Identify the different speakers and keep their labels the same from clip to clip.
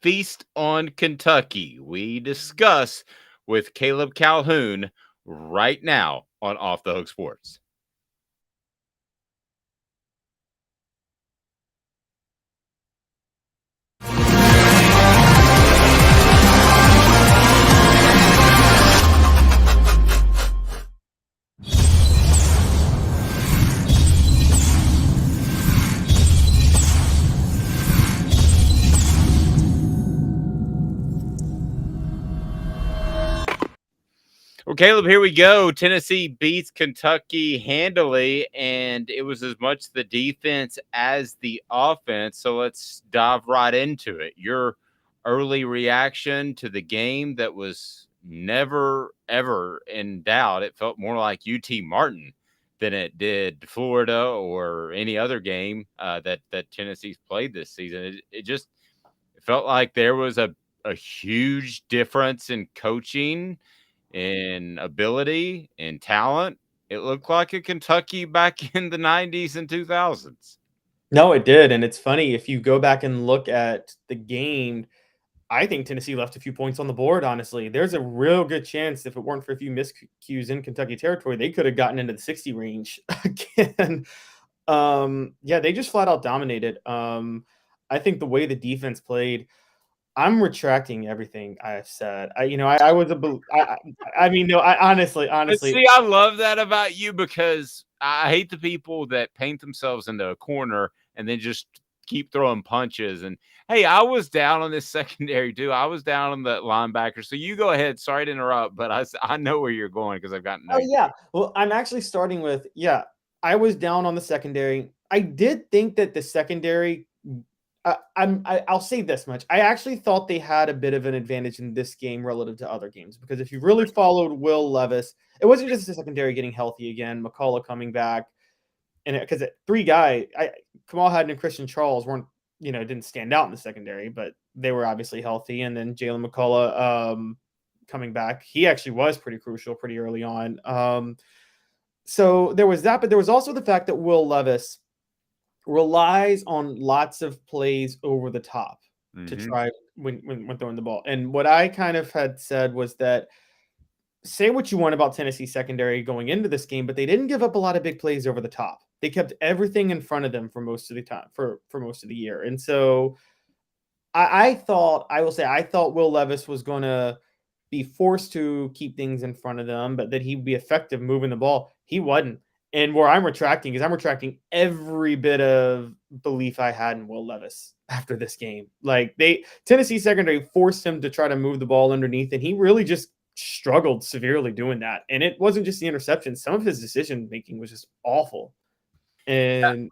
Speaker 1: Feast on Kentucky. We discuss with Caleb Calhoun right now on Off the Hook Sports. Well, Caleb, here we go. Tennessee beats Kentucky handily, and it was as much the defense as the offense. So let's dive right into it. Your early reaction to the game that was never, ever in doubt. It felt more like UT Martin than it did Florida or any other game that Tennessee's played this season. It just felt like there was a huge difference in coaching, in ability, in talent. It looked like a Kentucky back in the 90s and 2000s.
Speaker 2: No, it did, and it's funny, if you go back and look at the game, I think Tennessee left a few points on the board, honestly. There's a real good chance if it weren't for a few miscues in Kentucky territory, they could have gotten into the 60 range again. Yeah, they just flat out dominated. I think the way the defense played, I'm retracting everything I have said. I was I mean, no, I
Speaker 1: But
Speaker 2: honestly,
Speaker 1: see, I love that about you because I hate the people that paint themselves into a corner and then just keep throwing punches. And hey, I was down on this secondary too. I was down on the linebacker. So you go ahead. Sorry to interrupt, but I know where you're going because I've gotten to know
Speaker 2: oh,
Speaker 1: you.
Speaker 2: yeah. Well, I'm actually starting with, yeah, I was down on the secondary. I did think that the secondary, I'll say this much. I actually thought they had a bit of an advantage in this game relative to other games because if you really followed Will Levis, it wasn't just the secondary getting healthy again, McCullough coming back, and because three guy, Kamal Hadden and Christian Charles weren't, didn't stand out in the secondary, but they were obviously healthy, and then Jalen McCullough coming back, he actually was pretty crucial pretty early on. So there was that, but there was also the fact that Will Levis relies on lots of plays over the top to
Speaker 1: Mm-hmm.
Speaker 2: try when throwing the ball. And what I kind of had said was that say what you want about Tennessee secondary going into this game, but they didn't give up a lot of big plays over the top. They kept everything in front of them for most of the time for most of the year. And so I thought Will Levis was going to be forced to keep things in front of them, but that he'd be effective moving the ball. He wasn't. And where I'm retracting is I'm retracting every bit of belief I had in Will Levis after this game. Like Tennessee secondary forced him to try to move the ball underneath, and he really just struggled severely doing that. And it wasn't just the interception. Some of his decision making was just awful. And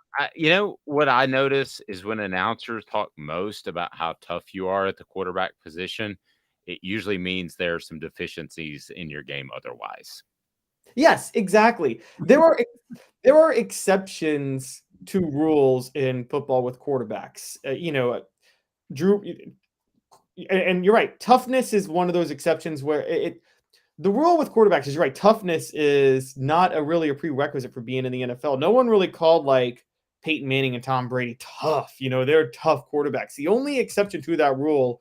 Speaker 1: What I notice is when announcers talk most about how tough you are at the quarterback position, it usually means there are some deficiencies in your game otherwise.
Speaker 2: yes, exactly. There are exceptions to rules in football with quarterbacks. Drew, and you're right. Toughness is one of those exceptions where the rule with quarterbacks is you're right. Toughness is not really a prerequisite for being in the NFL. No one really called like Peyton Manning and Tom Brady tough. They're tough quarterbacks. The only exception to that rule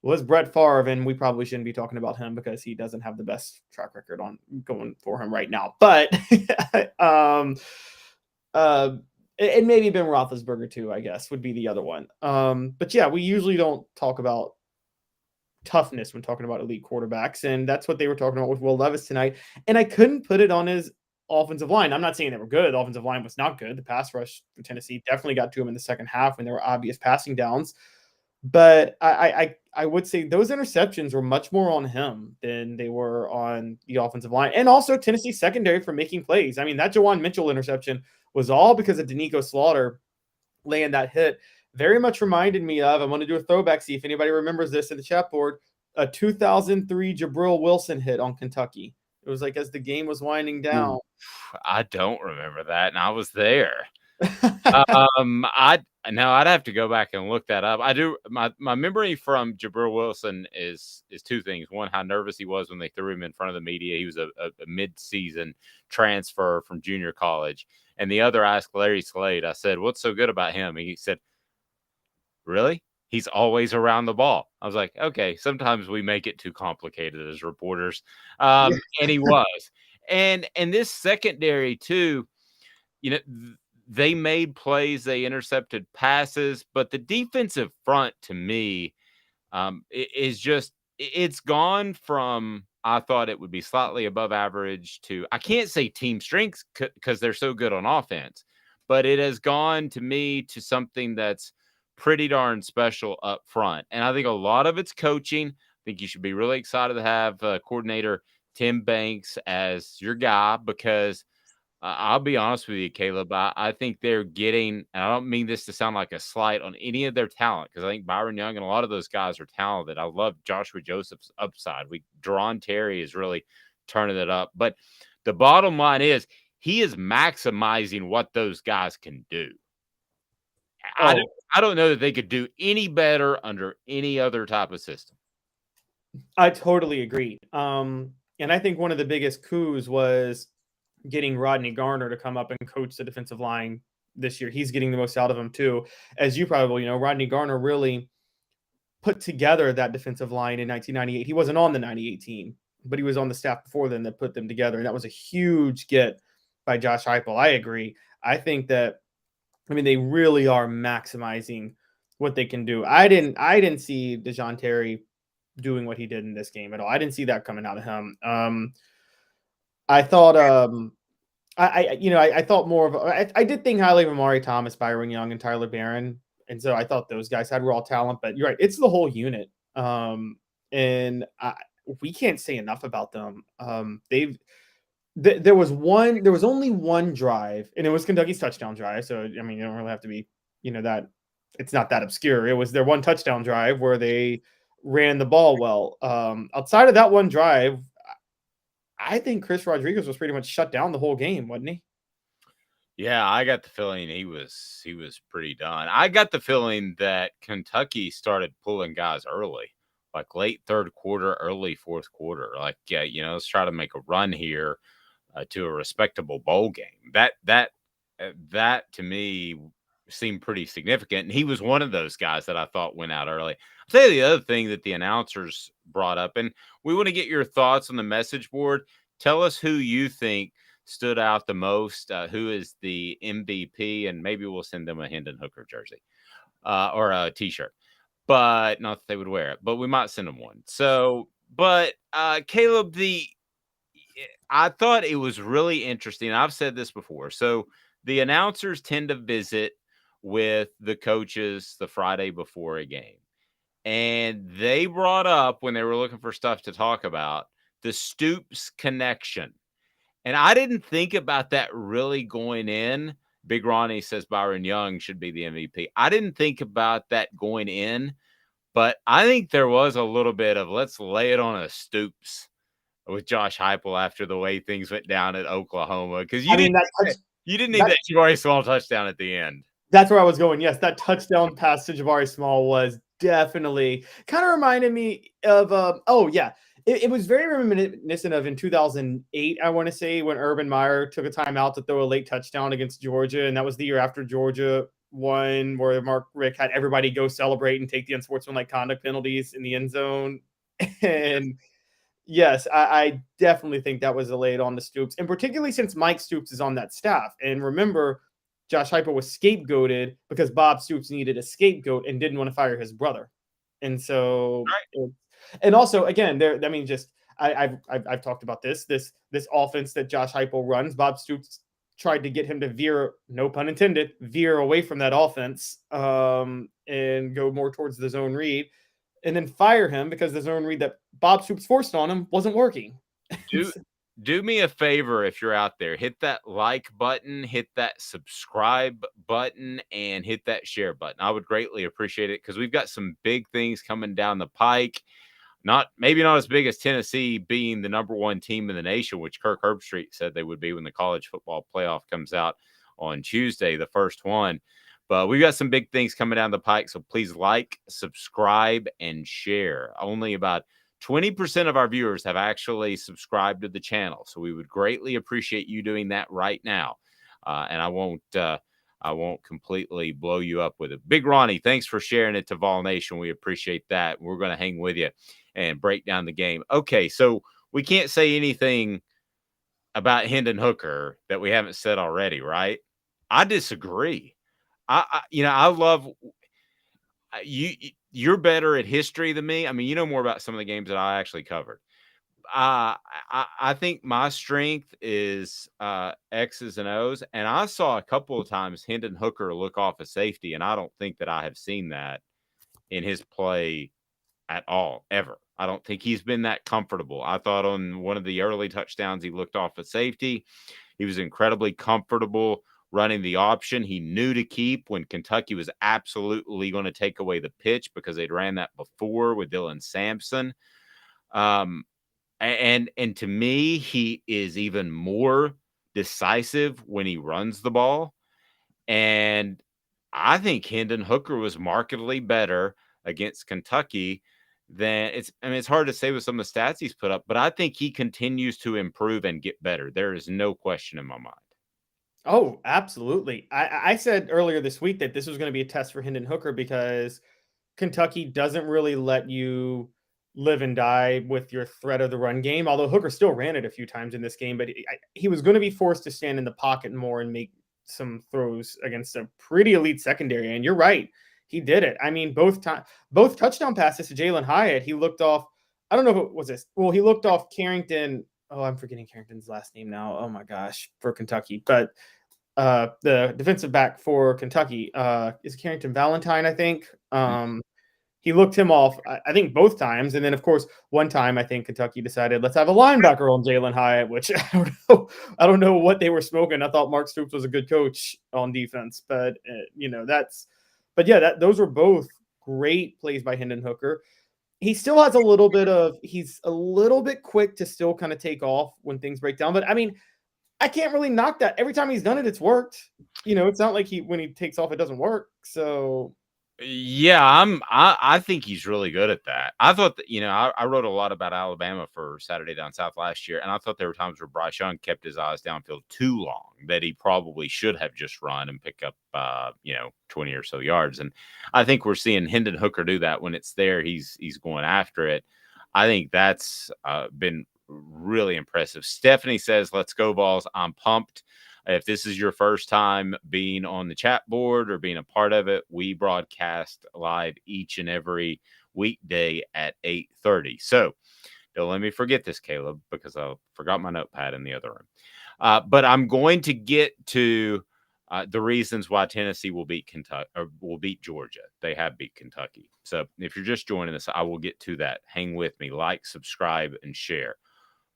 Speaker 2: was Brett Favre, and we probably shouldn't be talking about him because he doesn't have the best track record on going for him right now. But and maybe Ben Roethlisberger too, I guess, would be the other one. But yeah, we usually don't talk about toughness when talking about elite quarterbacks, and that's what they were talking about with Will Levis tonight. And I couldn't put it on his offensive line. I'm not saying they were good. The offensive line was not good. The pass rush for Tennessee definitely got to him in the second half when there were obvious passing downs. But I would say those interceptions were much more on him than they were on the offensive line. And also Tennessee secondary for making plays. I mean, that Jawan Mitchell interception was all because of Danico Slaughter laying that hit. Very much reminded me of, I'm going to do a throwback, see if anybody remembers this in the chat board, a 2003 Jabril Wilson hit on Kentucky. It was like as the game was winding down.
Speaker 1: I don't remember that, and I was there. I'd have to go back and look that up. I do. My memory from Jabril Wilson is two things. One, how nervous he was when they threw him in front of the media. He was a mid-season transfer from junior college. And the other, I asked Larry Slade, I said, "What's so good about him?" And he said, "Really? he's always around the ball. I was like, okay, sometimes we make it too complicated as reporters.
Speaker 2: Yeah.
Speaker 1: And he was. And this secondary too, they made plays, they intercepted passes, but the defensive front to me is just it's gone from I thought it would be slightly above average to I can't say team strengths because they're so good on offense, but it has gone to me to something that's pretty darn special up front. And I think a lot of it's coaching. I think you should be really excited to have coordinator Tim Banks as your guy because I'll be honest with you, Caleb. I think they're getting, and I don't mean this to sound like a slight on any of their talent, because I think Byron Young and a lot of those guys are talented. I love Joshua Joseph's upside. Deron Terry is really turning it up. But the bottom line is he is maximizing what those guys can do.
Speaker 2: Oh,
Speaker 1: I don't know that they could do any better under any other type of system.
Speaker 2: I totally agree. And I think one of the biggest coups was getting Rodney Garner to come up and coach the defensive line this year. He's getting the most out of him too. As you probably know, Rodney Garner really put together that defensive line in 1998. He wasn't on the 98 team, but he was on the staff before then that put them together. And that was a huge get by Josh Heupel. I agree. I think that, they really are maximizing what they can do. I didn't see DeJoun Terry doing what he did in this game at all. I didn't see that coming out of him. I thought, I thought more of, I did think highly of Amari Thomas, Byron Young, and Tyler Barron. And so I thought those guys had raw talent, but you're right. It's the whole unit. And we can't say enough about them. There was only one drive, and it was Kentucky's touchdown drive. So, you don't really have to be, that it's not that obscure. It was their one touchdown drive where they ran the ball well. Outside of that one drive, I think Chris Rodriguez was pretty much shut down the whole game, wasn't he?
Speaker 1: Yeah, I got the feeling he was pretty done. I got the feeling that Kentucky started pulling guys early, like late third quarter, early fourth quarter. Like, yeah, let's try to make a run here to a respectable bowl game. That to me seemed pretty significant, and he was one of those guys that I thought went out early. I'll tell you the other thing that the announcers brought up, and we want to get your thoughts on the message board. Tell us who you think stood out the most, who is the MVP, and maybe we'll send them a Hendon Hooker jersey or a T-shirt. But not that they would wear it, but we might send them one. So, but Caleb, I thought it was really interesting. I've said this before. So the announcers tend to visit with the coaches the Friday before a game. And they brought up when they were looking for stuff to talk about the Stoops connection. And I didn't think about that really going in. Big Ronnie says Byron Young should be the MVP. I didn't think about that going in, but I think there was a little bit of let's lay it on a Stoops with Josh Heupel after the way things went down at Oklahoma. Because you didn't need that Jabari Small touchdown at the end.
Speaker 2: That's where I was going. Yes, that touchdown pass to Jabari Small was definitely kind of reminded me of it was very reminiscent of in 2008, I want to say, when Urban Meyer took a timeout to throw a late touchdown against Georgia. And that was the year after Georgia won, where Mark Richt had everybody go celebrate and take the unsportsmanlike conduct penalties in the end zone. And yes, I definitely think that was a lay it on the Stoops. And particularly since Mike Stoops is on that staff. And remember, Josh Heupel was scapegoated because Bob Stoops needed a scapegoat and didn't want to fire his brother. And so, and also again, I've talked about this offense that Josh Heupel runs. Bob Stoops tried to get him to veer, no pun intended, veer away from that offense and go more towards the zone read, and then fire him because the zone read that Bob Stoops forced on him wasn't working.
Speaker 1: Do me a favor if you're out there, hit that like button, hit that subscribe button, and hit that share button. I would greatly appreciate it because we've got some big things coming down the pike. Maybe not as big as Tennessee being the number one team in the nation, which Kirk Herbstreit said they would be when the college football playoff comes out on Tuesday, the first one. But we've got some big things coming down the pike, so please like, subscribe, and share. Only about 20% of our viewers have actually subscribed to the channel, so we would greatly appreciate you doing that right now. And I won't I won't completely blow you up with it. Big Ronnie, thanks for sharing it to Vol Nation. We appreciate that. We're going to hang with you and break down the game. Okay, so we can't say anything about Hendon Hooker that we haven't said already, right? I disagree. I love you. You're better at history than me. I mean, you know more about some of the games that I actually covered. I think my strength is X's and O's, and I saw a couple of times Hendon Hooker look off a safety, and I don't think that I have seen that in his play at all, ever. I don't think he's been that comfortable. I thought on one of the early touchdowns, he looked off a safety. He was incredibly comfortable running the option. He knew to keep when Kentucky was absolutely going to take away the pitch because they'd ran that before with Dylan Sampson. And to me, he is even more decisive when he runs the ball. And I think Hendon Hooker was markedly better against Kentucky than it's hard to say with some of the stats he's put up, but I think he continues to improve and get better. There is no question in my mind.
Speaker 2: Oh, absolutely. I said earlier this week that this was going to be a test for Hendon Hooker because Kentucky doesn't really let you live and die with your threat of the run game. Although Hooker still ran it a few times in this game, but he was going to be forced to stand in the pocket more and make some throws against a pretty elite secondary. And you're right, he did it. I mean, both touchdown passes to Jalen Hyatt, he looked off. I don't know if it was this. Well, he looked off Carrington. Oh, I'm forgetting Carrington's last name now. Oh my gosh, for Kentucky, but the defensive back for Kentucky is Carrington Valentine, I think. He looked him off, I think, both times. And then, of course, one time, I think Kentucky decided, let's have a linebacker on Jalen Hyatt, which I don't know what they were smoking. I thought Mark Stoops was a good coach on defense, but those were both great plays by Hendon Hooker. He still has he's a little bit quick to still kind of take off when things break down. But I mean, I can't really knock that. Every time he's done it, it's worked. It's not like when he takes off, it doesn't work. So
Speaker 1: yeah, I think he's really good at that. I thought that, I wrote a lot about Alabama for Saturday Down South last year, and I thought there were times where Bryce Young kept his eyes downfield too long that he probably should have just run and pick up 20 or so yards. And I think we're seeing Hendon Hooker do that when it's there. He's going after it. I think that's been really impressive. Stephanie says, "Let's go Vols." I'm pumped. If this is your first time being on the chat board or being a part of it, we broadcast live each and every weekday at 8:30. So don't let me forget this, Caleb, because I forgot my notepad in the other room. But I'm going to get to the reasons why Tennessee will beat Kentucky or will beat Georgia. They have beat Kentucky. So if you're just joining us, I will get to that. Hang with me, like, subscribe, and share.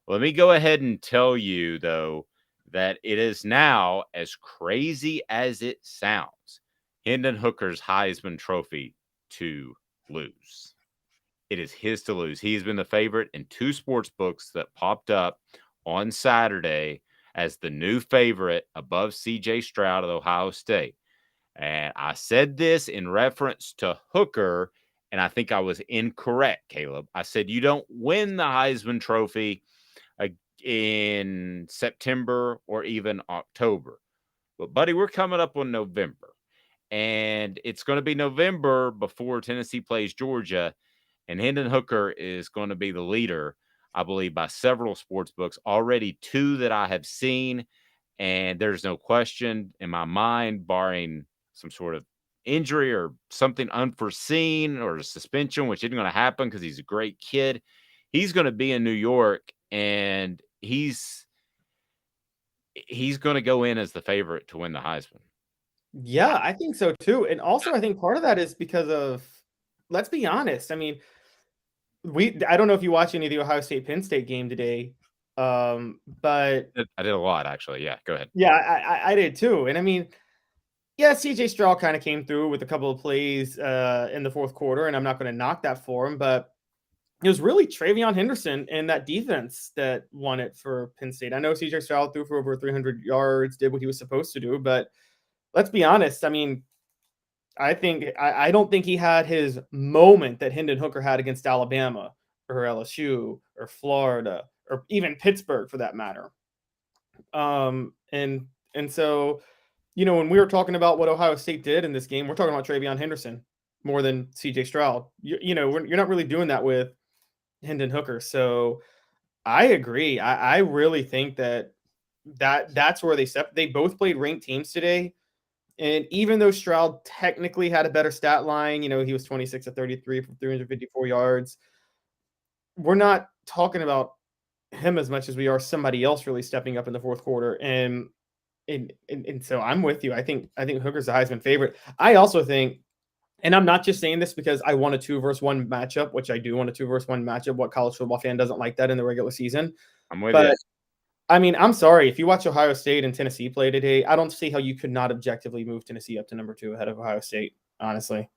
Speaker 1: Let me go ahead and tell you, though, that it is now, as crazy as it sounds, Hendon Hooker's Heisman Trophy to lose. It is his to lose. He's been the favorite in two sports books that popped up on Saturday as the new favorite above C.J. Stroud of Ohio State. And I said this in reference to Hooker, and I think I was incorrect, Caleb. I said you don't win the Heisman Trophy in September or even October. But, buddy, we're coming up on November. And it's going to be November before Tennessee plays Georgia. And Hendon Hooker is going to be the leader, I believe, by several sports books. Already two that I have seen. And there's no question in my mind, barring some sort of injury or something unforeseen or a suspension, which isn't going to happen because he's a great kid. He's going to be in New York, and he's going to go in as the favorite to win the Heisman.
Speaker 2: yeah, I think so too. And also, I think part of that is because of, let's be honest. I mean, I don't know if you watched any of the Ohio State Penn State game today, but
Speaker 1: I did a lot, actually. Yeah, go ahead.
Speaker 2: yeah, I did too. And I mean, yeah, CJ Stroud kind of came through with a couple of plays in the fourth quarter, and I'm not going to knock that for him, but it was really Travion Henderson and that defense that won it for Penn State. I know CJ Stroud threw for over 300 yards, did what he was supposed to do, but let's be honest. I mean, I don't think he had his moment that Hendon Hooker had against Alabama or LSU or Florida or even Pittsburgh for that matter. And so when we were talking about what Ohio State did in this game, we're talking about Travion Henderson more than CJ Stroud. You're not really doing that with Hendon Hooker. So I agree. I really think that's where they both played ranked teams today. And even though Stroud technically had a better stat line, he was 26 of 33 for 354 yards. We're not talking about him as much as we are somebody else really stepping up in the fourth quarter. And so I'm with you. I think Hooker's the Heisman favorite. I also think, and I'm not just saying this because I want a 2-versus-1 matchup, which I do want a 2-versus-1 matchup. What college football fan doesn't like that in the regular season?
Speaker 1: I'm with you.
Speaker 2: But I mean, I'm sorry. If you watch Ohio State and Tennessee play today, I don't see how you could not objectively move Tennessee up to number 2 ahead of Ohio State, honestly.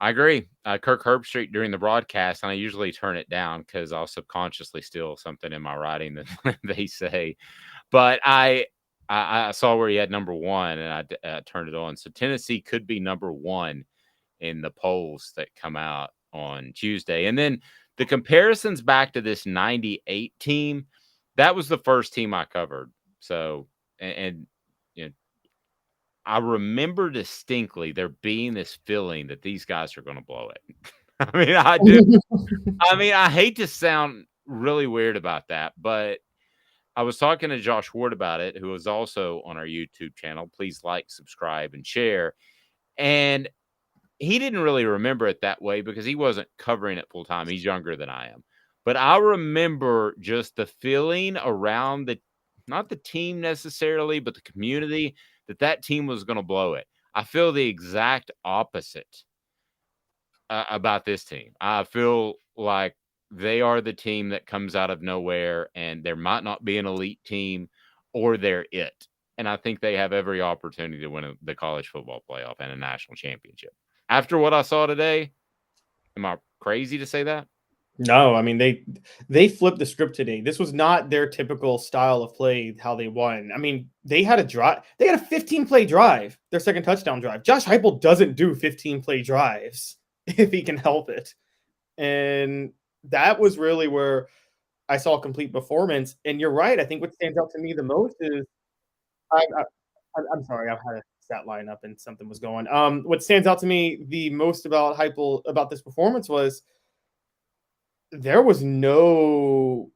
Speaker 1: I agree. Kirk Herbstreit during the broadcast, and I usually turn it down because I'll subconsciously steal something in my writing that they say. But I saw where he had number 1, and I turned it on. So Tennessee could be number 1 in the polls that come out on Tuesday. And then the comparisons back to this 98 team, that was the first team I covered. So, and I remember distinctly there being this feeling that these guys are going to blow it. I mean, I do. I mean, I hate to sound really weird about that, but I was talking to Josh Ward about it, who is also on our YouTube channel. Please like, subscribe, and share. And he didn't really remember it that way because he wasn't covering it full time. He's younger than I am. But I remember just the feeling around not the team necessarily, but the community that team was going to blow it. I feel the exact opposite about this team. I feel like they are the team that comes out of nowhere, and there might not be an elite team, or they're it. And I think they have every opportunity to win the college football playoff and a national championship. After what I saw today, am I crazy to say that?
Speaker 2: No, I mean they flipped the script today. This was not their typical style of play, how they won. I mean, they had a drive. They had a 15-play drive, their second touchdown drive. Josh Heupel doesn't do 15-play drives if he can help it. And that was really where I saw a complete performance. And you're right. I think what stands out to me the most is I'm sorry, I've had a stat line up and something was going. What stands out to me the most about Heupel about this performance was there was no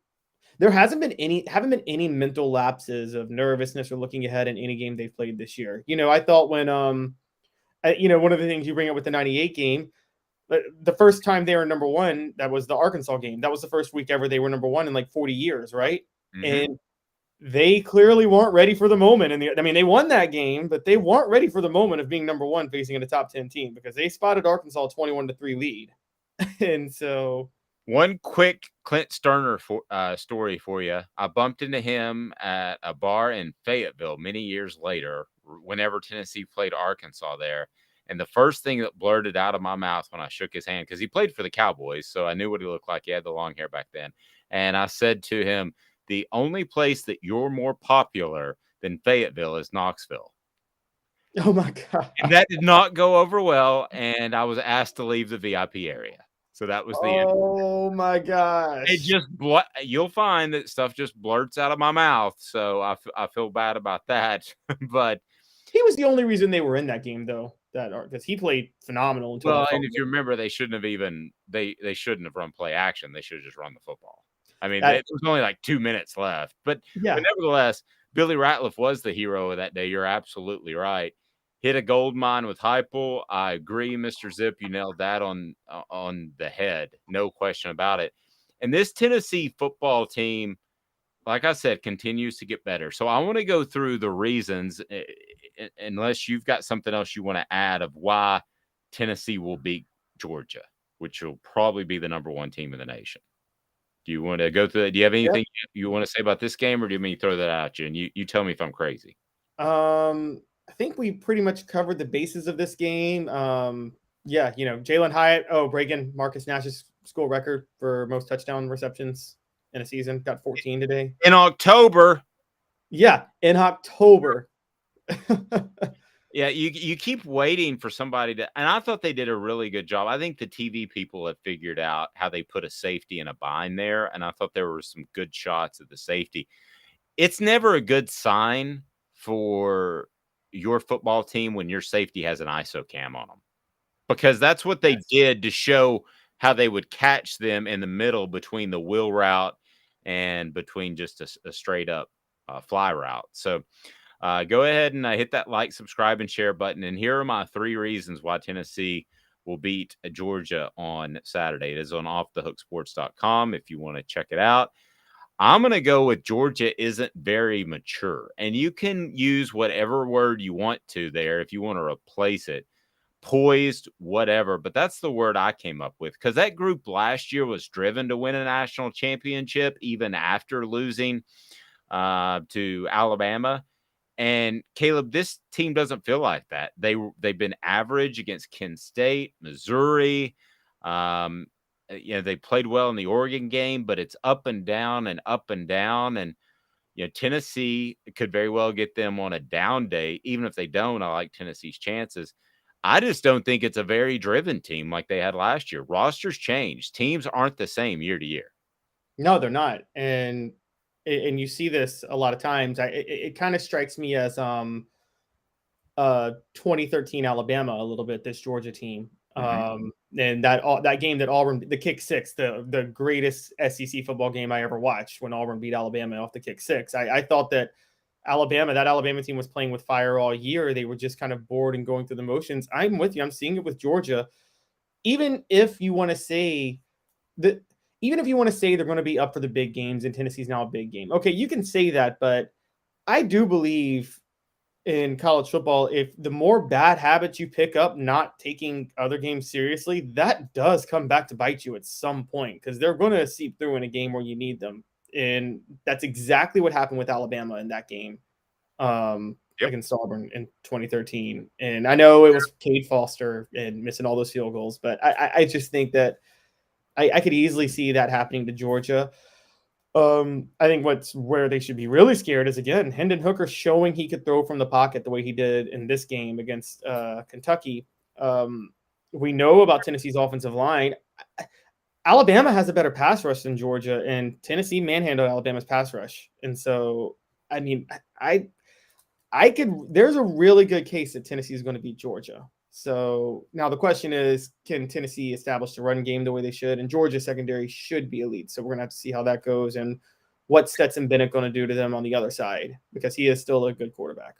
Speaker 2: there haven't been any mental lapses of nervousness or looking ahead in any game they've played this year. I thought when one of the things you bring up with the 98 game, the first time they were number 1, that was the Arkansas game. That was the first week ever they were number 1 in like 40 years, right?
Speaker 1: Mm-hmm.
Speaker 2: And they clearly weren't ready for the moment. I mean, they won that game, but they weren't ready for the moment of being number 1 facing a top 10 team because they spotted Arkansas 21-3 lead. And so
Speaker 1: one quick Clint Sterner story for you. I bumped into him at a bar in Fayetteville many years later, whenever Tennessee played Arkansas there. And the first thing that blurted out of my mouth when I shook his hand, because he played for the Cowboys, so I knew what he looked like. He had the long hair back then. And I said to him, the only place that you're more popular than Fayetteville is Knoxville.
Speaker 2: Oh, my God.
Speaker 1: And that did not go over well, and I was asked to leave the VIP area. So that was the end.
Speaker 2: Oh, my gosh.
Speaker 1: It just you'll find that stuff just blurts out of my mouth. So I feel bad about that. But
Speaker 2: he was the only reason they were in that game, though, because he played phenomenal.
Speaker 1: Well, and if you remember, they shouldn't have even they shouldn't have run play action. They should have just run the football. I mean, there was only like 2 minutes left. But nevertheless, Billy Ratliff was the hero of that day. You're absolutely right. Hit a gold mine with Heupel. I agree, Mr. Zip. You nailed that on the head. No question about it. And this Tennessee football team, like I said, continues to get better. So I want to go through the reasons, unless you've got something else you want to add, of why Tennessee will beat Georgia, which will probably be the number 1 team in the nation. Do you want to go through that? Do you have anything you want to say about this game, or do you mean throw that at you? And you tell me if I'm crazy.
Speaker 2: I think we pretty much covered the bases of this game. Jalen Hyatt, breaking Marcus Nash's school record for most touchdown receptions in a season. Got 14 today.
Speaker 1: In October.
Speaker 2: Yeah, in October.
Speaker 1: Yeah, you keep waiting for somebody to, and I thought they did a really good job. I think the TV people have figured out how they put a safety in a bind there, and I thought there were some good shots of the safety. It's never a good sign for your football team when your safety has an ISO cam on them, because that's what they
Speaker 2: Yes.
Speaker 1: did to show how they would catch them in the middle between the wheel route and between just a straight up fly route. So go ahead and hit that like, subscribe, and share button. And here are my 3 reasons why Tennessee will beat Georgia on Saturday. It is on offthehooksports.com if you want to check it out. I'm going to go with Georgia isn't very mature. And you can use whatever word you want to there if you want to replace it. Poised, whatever. But that's the word I came up with, because that group last year was driven to win a national championship, even after losing to Alabama. And Caleb, this team doesn't feel like that. They've been average against Kent State, Missouri. They played well in the Oregon game, but it's up and down and up and down. And Tennessee could very well get them on a down day. Even if they don't, I like Tennessee's chances. I just don't think it's a very driven team like they had last year. Rosters change. Teams aren't the same year to year.
Speaker 2: No, they're not. And you see this a lot of times. It kind of strikes me as 2013 Alabama a little bit, this Georgia team. And that game that Auburn, the kick six, the greatest SEC football game I ever watched, when Auburn beat Alabama off the kick six. I thought that Alabama team was playing with fire all year. They were just kind of bored and going through the motions. I'm with you. I'm seeing it with Georgia. Even if you want to say that, even if you want to say they're going to be up for the big games and Tennessee's now a big game, okay, you can say that. But I do believe in college football, if the more bad habits you pick up, not taking other games seriously, that does come back to bite you at some point, because they're going to seep through in a game where you need them. And that's exactly what happened with Alabama in that game against Auburn in 2013. And I know it was Cade Foster and missing all those field goals, but I just think that I could easily see that happening to Georgia. I think where they should be really scared is, again, Hendon Hooker showing he could throw from the pocket the way he did in this game against Kentucky. We know about Tennessee's offensive line. Alabama has a better pass rush than Georgia, and Tennessee manhandled Alabama's pass rush. And so, I mean, there's a really good case that Tennessee is going to beat Georgia. So now the question is, can Tennessee establish the run game the way they should? And Georgia's secondary should be elite. So we're going to have to see how that goes and what Stetson Bennett going to do to them on the other side, because he is still a good quarterback.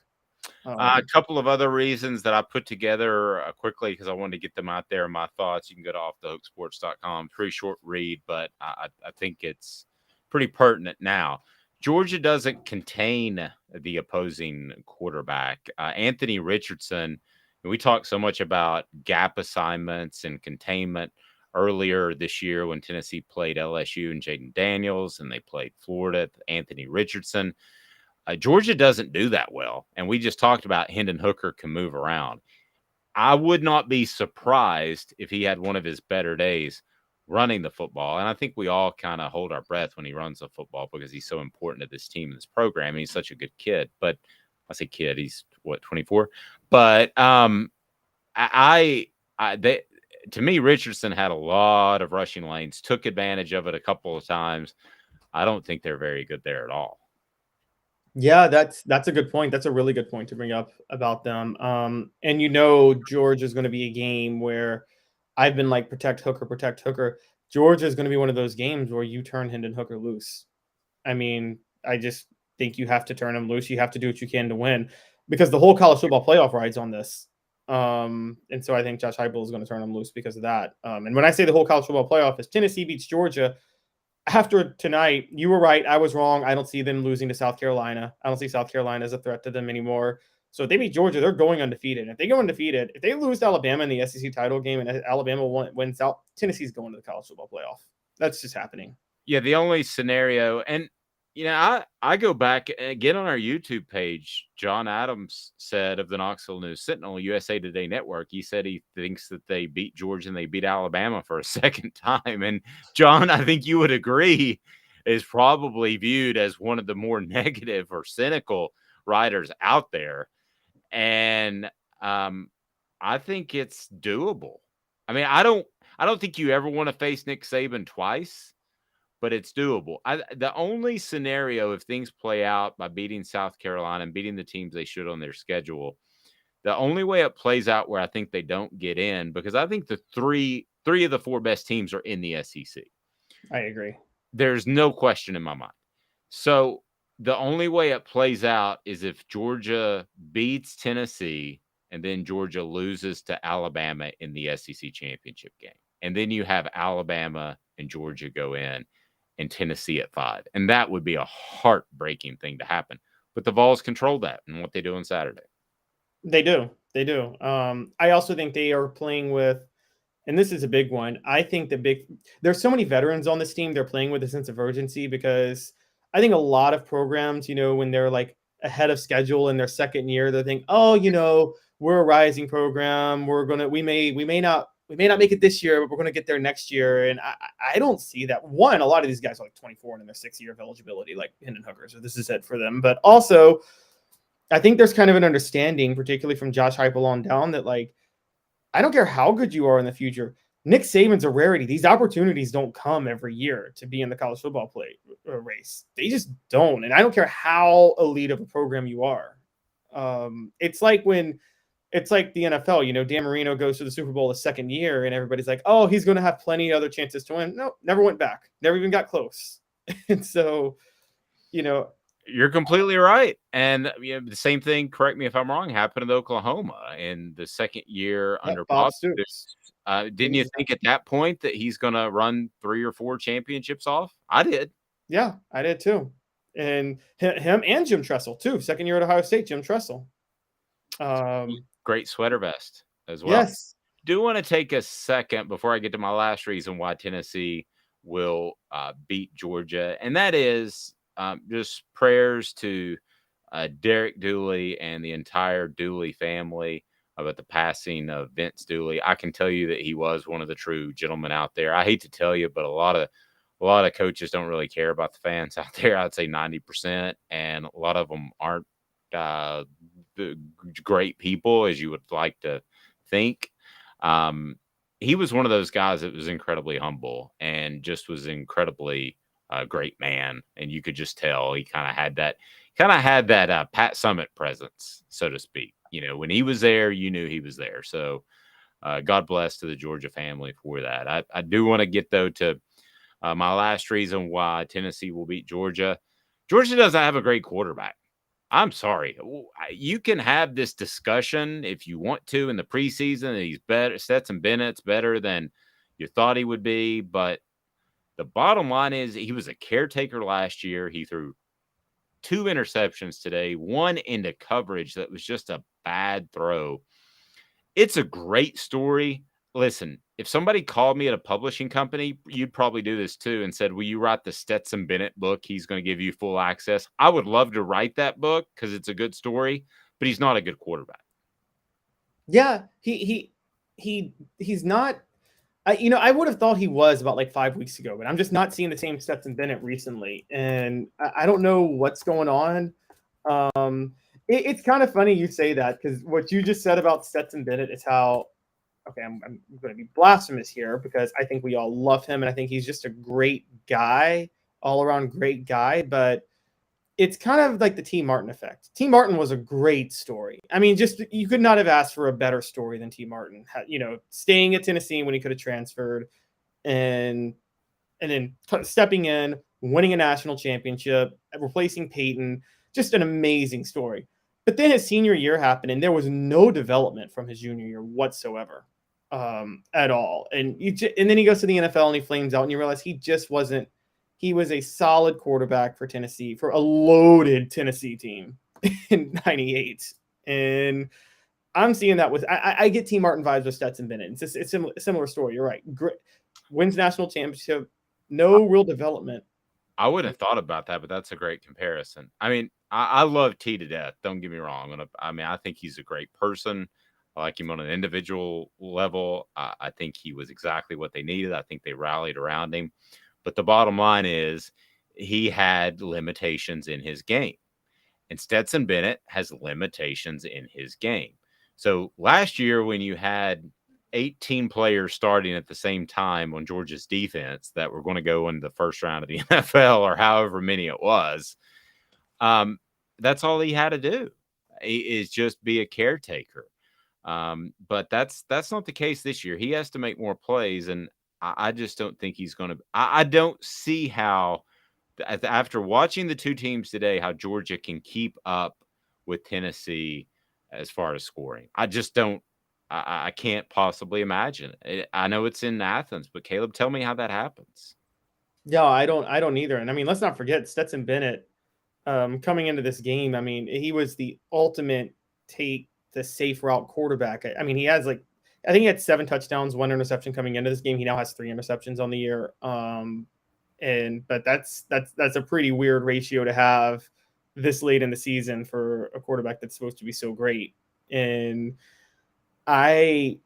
Speaker 1: A couple of other reasons that I put together quickly, because I wanted to get them out there. My thoughts, you can go to offthehooksports.com. Pretty short read, but I think it's pretty pertinent now. Georgia doesn't contain the opposing quarterback. Anthony Richardson, we talked so much about gap assignments and containment earlier this year when Tennessee played LSU and Jaden Daniels, and they played Florida, Anthony Richardson. Georgia doesn't do that well. And we just talked about Hendon Hooker can move around. I would not be surprised if he had one of his better days running the football. And I think we all kind of hold our breath when he runs the football, because he's so important to this team and this program. And he's such a good kid. But I say kid, he's 24. But to me, Richardson had a lot of rushing lanes, took advantage of it a couple of times. I don't think they're very good there at all.
Speaker 2: Yeah, that's a good point. That's a really good point to bring up about them. And Georgia is going to be a game where I've been like, protect Hooker, protect Hooker. Georgia is going to be one of those games where you turn Hendon Hooker loose. I mean, I just think you have to turn him loose. You have to do what you can to win, because the whole college football playoff rides on this. And so I think Josh Heupel is going to turn him loose because of that. And when I say the whole college football playoff is Tennessee beats Georgia, after tonight, you were right. I was wrong. I don't see them losing to South Carolina. I don't see South Carolina as a threat to them anymore. So if they beat Georgia, they're going undefeated. If they go undefeated, if they lose to Alabama in the SEC title game and Alabama wins out, Tennessee's going to the college football playoff. That's just happening.
Speaker 1: Yeah, the only scenario, and I go back again on our YouTube page. John Adams said of the Knoxville News Sentinel, USA Today Network, he said he thinks that they beat Georgia and they beat Alabama for a second time. And John, I think you would agree, is probably viewed as one of the more negative or cynical writers out there. And I think it's doable. I mean, I don't think you ever want to face Nick Saban twice. but it's doable. The only scenario, if things play out by beating South Carolina and beating the teams they should on their schedule, the only way it plays out where I think they don't get in, because I think the three of the four best teams are in the SEC.
Speaker 2: I agree.
Speaker 1: There's no question in my mind. So the only way it plays out is if Georgia beats Tennessee and then Georgia loses to Alabama in the SEC championship game. And then you have Alabama and Georgia go in and Tennessee at 5. And that would be a heartbreaking thing to happen. But the Vols control that and what they do on Saturday.
Speaker 2: They do. They do. I also think they are playing with, and this is a big one. I think there's so many veterans on this team. They're playing with a sense of urgency because I think a lot of programs, when they're like ahead of schedule in their second year, they think, oh, we're a rising program. We may not make it this year, but we're going to get there next year. And I don't see that. One, a lot of these guys are like 24 and in their 6th year of eligibility, like Hendon Hooker. So this is it for them. But also, I think there's kind of an understanding, particularly from Josh Heupel on down, that like, I don't care how good you are in the future. Nick Saban's a rarity. These opportunities don't come every year to be in the college football race. They just don't. And I don't care how elite of a program you are. It's like the NFL, Dan Marino goes to the Super Bowl the second year and everybody's like, oh, he's going to have plenty of other chances to win. No, never went back. Never even got close. And so,
Speaker 1: you're completely right. And the same thing, correct me if I'm wrong, happened in Oklahoma in the second year under Bob Stoops. Didn't you think at that point that he's going to run 3 or 4 championships off? I did.
Speaker 2: Yeah, I did too. And him and Jim Tressel too. Second year at Ohio State, Jim Tressel.
Speaker 1: Great sweater vest as well.
Speaker 2: Yes.
Speaker 1: Do want to take a second before I get to my last reason why Tennessee will beat Georgia. And that is just prayers to Derek Dooley and the entire Dooley family about the passing of Vince Dooley. I can tell you that he was one of the true gentlemen out there. I hate to tell you, but a lot of coaches don't really care about the fans out there. I'd say 90%, and a lot of them aren't great people as you would like to think. He was one of those guys that was incredibly humble and just was incredibly great man, and you could just tell he kind of had that Pat Summitt presence, so to speak. When he was there, you knew he was there. So God bless to the Georgia family for that. I do want to get, though, to my last reason why Tennessee will beat Georgia. Georgia doesn't have a great quarterback. I'm sorry. You can have this discussion if you want to in the preseason. He's better. Stetson Bennett's better than you thought he would be. But the bottom line is he was a caretaker last year. He threw 2 interceptions today, one into coverage that was just a bad throw. It's a great story. Listen, if somebody called me at a publishing company, you'd probably do this too, and said, will you write the Stetson Bennett book? He's going to give you full access. I would love to write that book because it's a good story, but he's not a good quarterback.
Speaker 2: Yeah, he's not. I would have thought he was about like 5 weeks ago, but I'm just not seeing the same Stetson Bennett recently, and I don't know what's going on. It's kind of funny you say that because what you just said about Stetson Bennett is how. Okay, I'm going to be blasphemous here because I think we all love him, and I think he's just a great guy, all-around great guy. But it's kind of like the T. Martin effect. T. Martin was a great story. I mean, just you could not have asked for a better story than T. Martin. Staying at Tennessee when he could have transferred, and then stepping in, winning a national championship, replacing Peyton. Just an amazing story. But then his senior year happened, and there was no development from his junior year whatsoever, at all. And then he goes to the NFL and he flames out, and you realize he just wasn't. He was a solid quarterback for Tennessee, for a loaded Tennessee team in '98. And I'm seeing that with I get T. Martin vibes with Stetson Bennett. It's a similar story. You're right. Great, wins national championship, no real development.
Speaker 1: I wouldn't have thought about that, but that's a great comparison. I mean, I love T to death. Don't get me wrong. I think he's a great person. I like him on an individual level. I think he was exactly what they needed. I think they rallied around him. But the bottom line is he had limitations in his game. And Stetson Bennett has limitations in his game. So last year when you had 18 players starting at the same time on Georgia's defense that were going to go into the first round of the NFL or however many it was. That's all he had to do is just be a caretaker. But that's not the case this year. He has to make more plays, and I just don't think he's going to. I don't see how, after watching the two teams today, how Georgia can keep up with Tennessee as far as scoring. I just don't. I can't possibly imagine it. I know it's in Athens, but Caleb, tell me how that happens.
Speaker 2: Yeah, I don't either. And I mean, let's not forget Stetson Bennett coming into this game. I mean, he was the ultimate take the safe route quarterback. I mean, he has I think he had 7 touchdowns, 1 interception coming into this game. He now has 3 interceptions on the year. But that's a pretty weird ratio to have this late in the season for a quarterback that's supposed to be so great. And and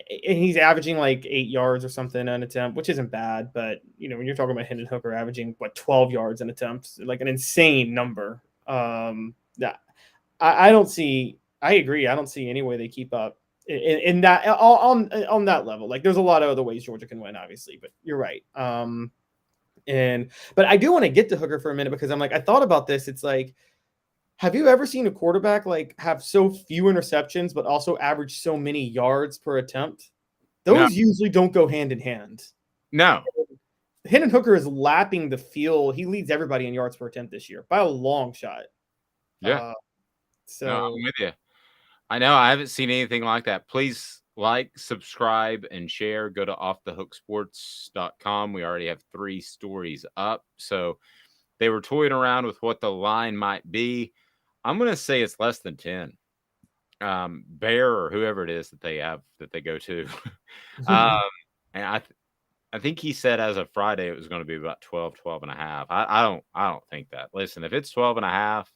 Speaker 2: he's averaging like 8 yards or something an attempt, which isn't bad. But, when you're talking about Hendon Hooker averaging, 12 yards an attempt, like an insane number. Yeah, I don't see – I agree. I don't see any way they keep up in that on that level. Like, there's a lot of other ways Georgia can win, obviously. But you're right. But I do want to get to Hooker for a minute because I thought about this. It's like, have you ever seen a quarterback have so few interceptions, but also average so many yards per attempt? Those usually don't go hand in hand.
Speaker 1: No.
Speaker 2: Hendon Hooker is lapping the field. He leads everybody in yards per attempt this year by a long shot.
Speaker 1: Yeah. No, I'm with you. I know I haven't seen anything like that. Please subscribe, and share. Go to offthehooksports.com. We already have 3 stories up. So they were toying around with what the line might be. I'm going to say it's less than 10. Bear or whoever it is that they go to. And I think he said as of Friday it was going to be about 12 and a half. I don't think that. Listen, if it's 12 and a half,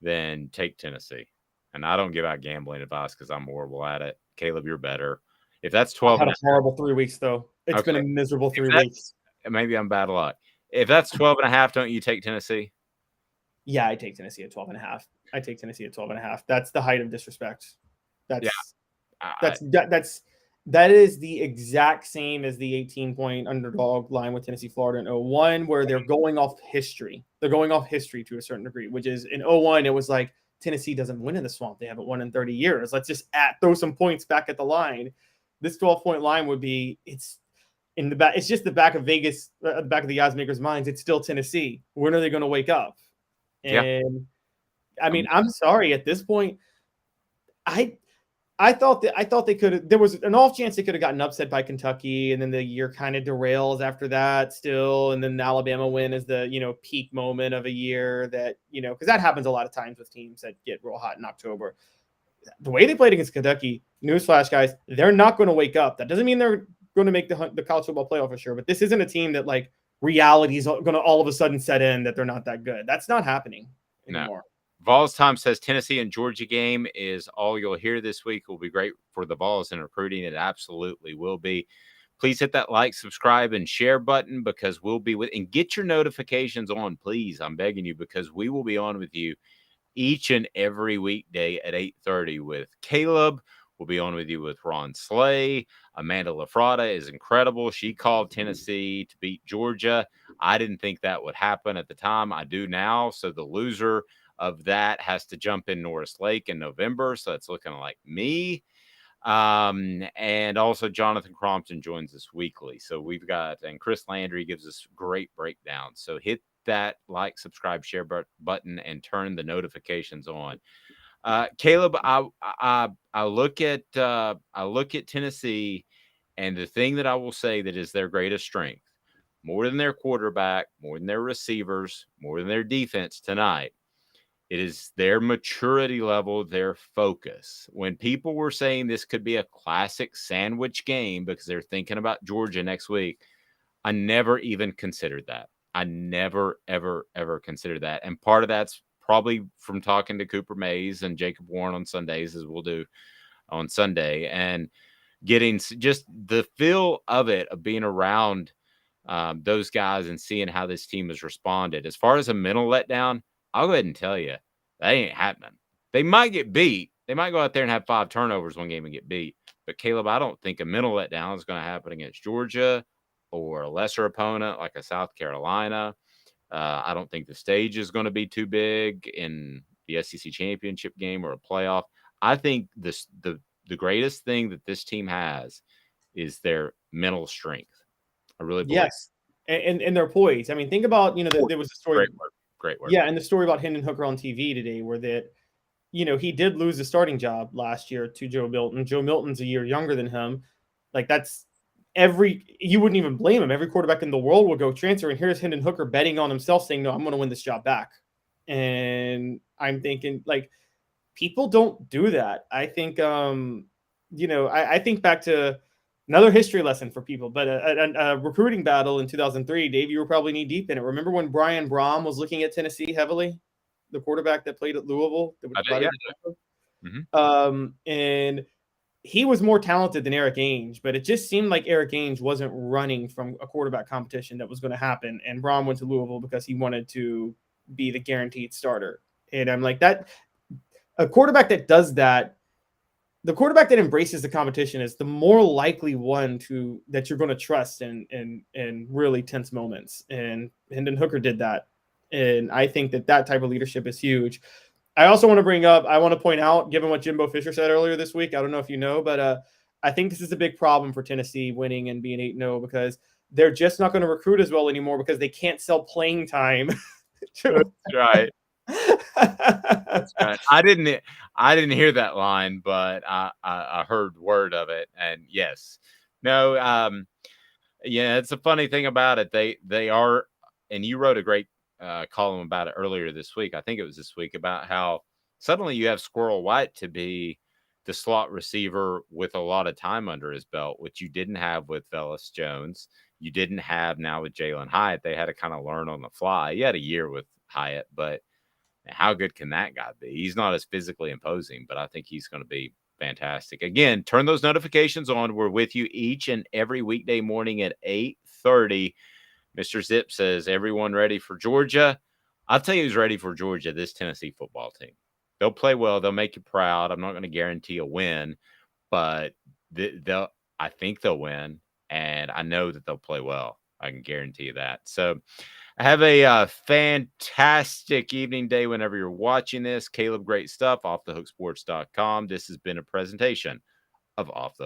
Speaker 1: then take Tennessee. And I don't give out gambling advice because I'm horrible at it. Caleb, you're better. If that's 12,
Speaker 2: I had a horrible 3 weeks though. It's been a miserable 3 weeks.
Speaker 1: Maybe I'm bad luck. If that's 12 and a half, don't you take Tennessee?
Speaker 2: Yeah, I take Tennessee at 12 and a half. I take Tennessee at 12 and a half. That's the height of disrespect. That is the exact same as the 18-point underdog line with Tennessee, Florida in 01, where they're going off history. They're going off history to a certain degree, which is in 01, it was like Tennessee doesn't win in the swamp. They haven't won in 30 years. Let's just throw some points back at the line. This 12-point line would be it's in the back. It's just the back of Vegas, the back of the odds makers' minds. It's still Tennessee. When are they going to wake up? And I mean, I'm sorry. At this point, I thought they could have. There was an off chance they could have gotten upset by Kentucky, and then the year kind of derails after that. Still, and then the Alabama win is the peak moment of a year that because that happens a lot of times with teams that get real hot in October. The way they played against Kentucky, newsflash, guys, they're not going to wake up. That doesn't mean they're going to make the college football playoff for sure, but this isn't a team that reality is going to all of a sudden set in that they're not that good. That's not happening anymore.
Speaker 1: No. Vols Time says Tennessee and Georgia game is all you'll hear this week. It will be great for the Vols in recruiting. It absolutely will be. Please hit that like, subscribe, and share button because we'll be and get your notifications on, please. I'm begging you because we will be on with you each and every weekday at 8:30 with Caleb. We'll be on with you with Ron Slay. Amanda LaFrada is incredible. She called Tennessee to beat Georgia. I didn't think that would happen at the time. I do now. So the loser of that has to jump in Norris Lake in November. So it's looking like me. And also Jonathan Crompton joins us weekly. So we've got, and Chris Landry gives us great breakdowns. So hit that like, subscribe, share button and turn the notifications on. Caleb, I look at Tennessee, and the thing that I will say that is their greatest strength, more than their quarterback, more than their receivers, more than their defense tonight, it is their maturity level, their focus. When people were saying this could be a classic sandwich game because they're thinking about Georgia next week, I never even considered that. I never, ever, ever considered that. And part of that's probably from talking to Cooper Mays and Jacob Warren on Sundays, as we'll do on Sunday, and getting just the feel of it, of being around those guys and seeing how this team has responded. As far as a mental letdown, I'll go ahead and tell you, that ain't happening. They might get beat. They might go out there and have 5 turnovers one game and get beat. But Caleb, I don't think a mental letdown is going to happen against Georgia or a lesser opponent like a South Carolina. I don't think the stage is going to be too big in the SEC championship game or a playoff. I think the greatest thing that this team has is their mental strength. I really believe.
Speaker 2: Yes, and they're poised. I mean, think about there was a story.
Speaker 1: Great work. Great work.
Speaker 2: Yeah, and the story about Hendon Hooker on TV today, where that he did lose the starting job last year to Joe Milton. Joe Milton's a year younger than him. Like that's you wouldn't even blame him. Every quarterback in the world will go transfer. And here's Hendon Hooker betting on himself, saying, "No, I'm going to win this job back." And I'm thinking, like, people don't do that. I think, I think back to another history lesson for people, but a recruiting battle in 2003. Dave, you were probably knee deep in it. Remember when Brian Brom was looking at Tennessee heavily? The quarterback that played at Louisville. And he was more talented than Eric Ainge, but it just seemed like Eric Ainge wasn't running from a quarterback competition that was going to happen. And Brom went to Louisville because he wanted to be the guaranteed starter. And I'm like, that a quarterback that does that, the quarterback that embraces the competition is the more likely one that you're going to trust in really tense moments. And Hendon Hooker did that. And I think that type of leadership is huge. I also want to point out, given what Jimbo Fisher said earlier this week, I don't know if you know, but I think this is a big problem for Tennessee winning and being 8-0 because they're just not going to recruit as well anymore because they can't sell playing time.
Speaker 1: That's right. That's right. I didn't hear that line, but I heard word of it. And yes, no, yeah, it's a funny thing about it. They are, and you wrote a great column about it earlier this week. I think it was this week about how suddenly you have Squirrel White to be the slot receiver with a lot of time under his belt, which you didn't have with Velus Jones. You didn't have now with Jalen Hyatt. They had to kind of learn on the fly. You had a year with Hyatt, but how good can that guy be? He's not as physically imposing, but I think he's going to be fantastic. Again, turn those notifications on. We're with you each and every weekday morning at 8:30. Mr. Zip says, everyone ready for Georgia? I'll tell you who's ready for Georgia, this Tennessee football team. They'll play well. They'll make you proud. I'm not going to guarantee a win, but I think they'll win, and I know that they'll play well. I can guarantee you that. So have a fantastic evening, day whenever you're watching this. Caleb, great stuff. OffTheHookSports.com. This has been a presentation of Off the